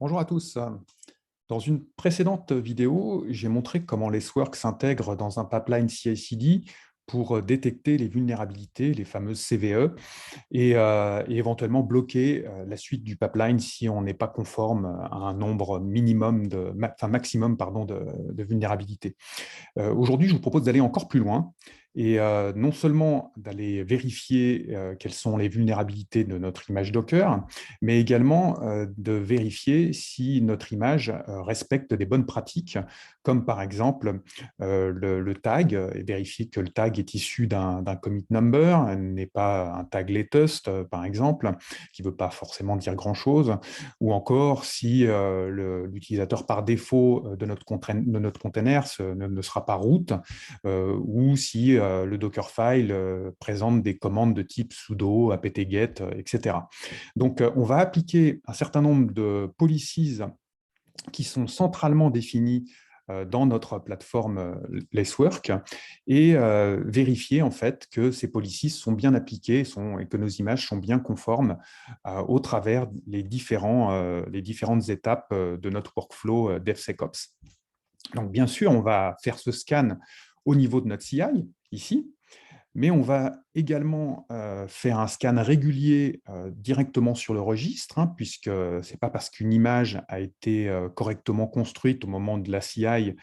Bonjour à tous. Dans une précédente vidéo, j'ai montré comment LaceWorks s'intègre dans un pipeline CI/CD pour détecter les vulnérabilités, les fameuses CVE, et éventuellement bloquer la suite du pipeline si on n'est pas conforme à un nombre maximum de vulnérabilités. Aujourd'hui, je vous propose d'aller encore plus loin et non seulement d'aller vérifier quelles sont les vulnérabilités de notre image Docker, mais également de vérifier si notre image respecte des bonnes pratiques, comme par exemple le tag, et vérifier que le tag est issu d'un commit number, n'est pas un tag latest, par exemple, qui ne veut pas forcément dire grand-chose, ou encore si l'utilisateur par défaut de notre container ne sera pas root, ou si le Dockerfile présente des commandes de type sudo, apt-get, etc. Donc, on va appliquer un certain nombre de policies qui sont centralement définies dans notre plateforme LaceWorks et vérifier en fait que ces policies sont bien appliquées et que nos images sont bien conformes au travers les différentes étapes de notre workflow DevSecOps. Donc, bien sûr, on va faire ce scan au niveau de notre CI, ici, mais on va également faire un scan régulier directement sur le registre, hein, puisque ce n'est pas parce qu'une image a été correctement construite au moment de la CI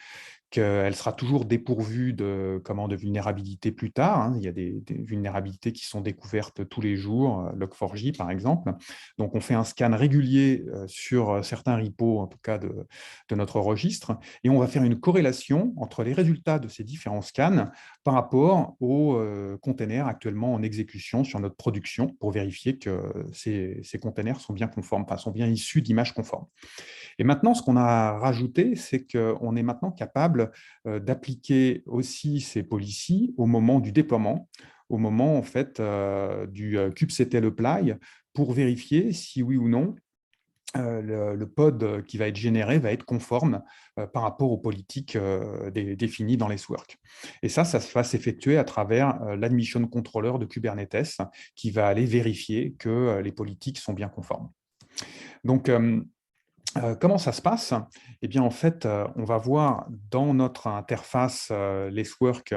qu'elle sera toujours dépourvue de vulnérabilité plus tard, hein. Il y a des vulnérabilités qui sont découvertes tous les jours, Log4j par exemple. Donc on fait un scan régulier sur certains repos, en tout cas de notre registre, et on va faire une corrélation entre les résultats de ces différents scans par rapport aux containers actuellement en exécution sur notre production pour vérifier que ces containers sont bien conformes, enfin sont bien issus d'images conformes. Et maintenant, ce qu'on a rajouté, c'est qu'on est maintenant capable d'appliquer aussi ces policies au moment du déploiement, au moment en fait du kubectl apply, pour vérifier si oui ou non le pod qui va être généré va être conforme par rapport aux politiques définies dans LaceWorks. Et ça va s'effectuer à travers l'admission controller de Kubernetes qui va aller vérifier que les politiques sont bien conformes. Donc, comment ça se passe? Eh bien, en fait, on va voir dans notre interface LaceWorks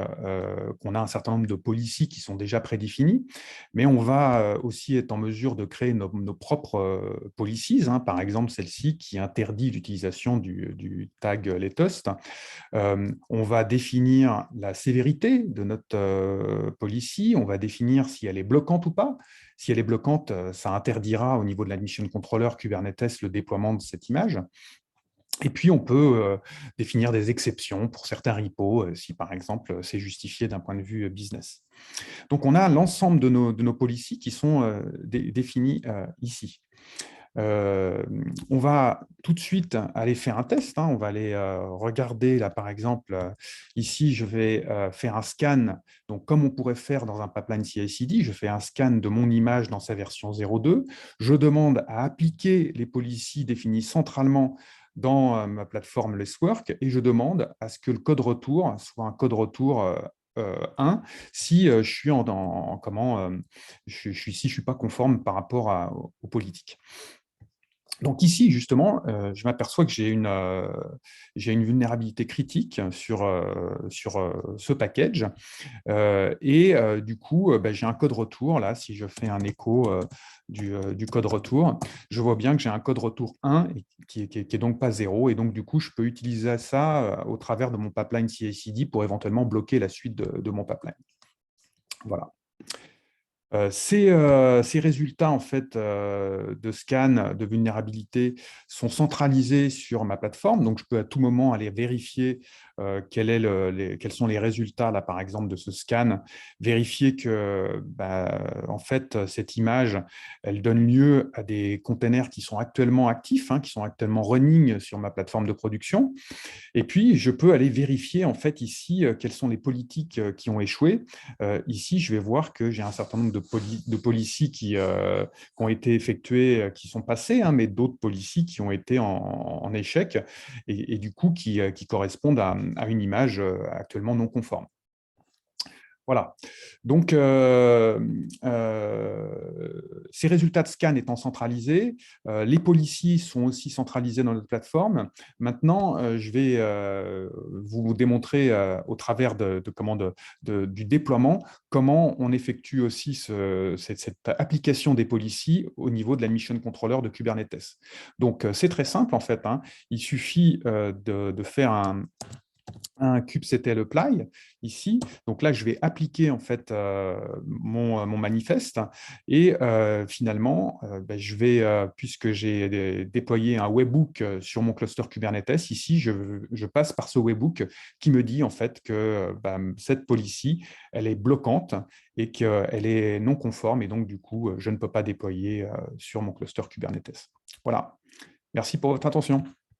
qu'on a un certain nombre de policies qui sont déjà prédéfinies, mais on va aussi être en mesure de créer nos propres policies, hein, par exemple celle-ci qui interdit l'utilisation du tag latest. On va définir la sévérité de notre policy, on va définir si elle est bloquante ou pas. Si elle est bloquante, ça interdira au niveau de l'admission controller Kubernetes le déploiement de cette image. Et puis, on peut définir des exceptions pour certains repos, si par exemple c'est justifié d'un point de vue business. Donc, on a l'ensemble de nos policies qui sont définies ici. On va tout de suite aller faire un test, hein. On va aller regarder, là par exemple, ici je vais faire un scan, donc comme on pourrait faire dans un pipeline CI/CD, je fais un scan de mon image dans sa version 0.2, je demande à appliquer les policies définies centralement dans ma plateforme LaceWorks et je demande à ce que le code retour soit un code retour 1 si je suis si je suis pas conforme par rapport aux politiques. Donc ici, justement, je m'aperçois que j'ai une vulnérabilité critique sur ce package. Du coup, j'ai un code retour. Là, si je fais un écho du code retour, je vois bien que j'ai un code retour 1 et qui est donc pas 0. Et donc, du coup, je peux utiliser ça au travers de mon pipeline CI/CD pour éventuellement bloquer la suite de mon pipeline. Voilà. Ces résultats en fait, de scan de vulnérabilité sont centralisés sur ma plateforme, donc je peux à tout moment aller vérifier quels sont les résultats, là, par exemple, de ce scan, vérifier que en fait, cette image, elle donne lieu à des containers qui sont actuellement actifs, hein, qui sont actuellement running sur ma plateforme de production. Et puis, je peux aller vérifier en fait ici quelles sont les politiques qui ont échoué. Ici, je vais voir que j'ai un certain nombre de policies qui ont été effectuées, qui sont passées, hein, mais d'autres policies qui ont été en échec et du coup qui correspondent à une image actuellement non conforme. Voilà. Donc, ces résultats de scan étant centralisés, les policiers sont aussi centralisés dans notre plateforme. Maintenant, je vais vous démontrer au travers du déploiement comment on effectue aussi cette application des policiers au niveau de la mission controller de Kubernetes. Donc, c'est très simple en fait, hein. Il suffit de faire un kubectl apply ici. Donc là, je vais appliquer en fait mon manifeste et finalement, ben, puisque j'ai déployé un webhook sur mon cluster Kubernetes, ici, je passe par ce webhook qui me dit en fait que ben, cette policy, elle est bloquante et qu'elle est non conforme et donc du coup, je ne peux pas déployer sur mon cluster Kubernetes. Voilà. Merci pour votre attention.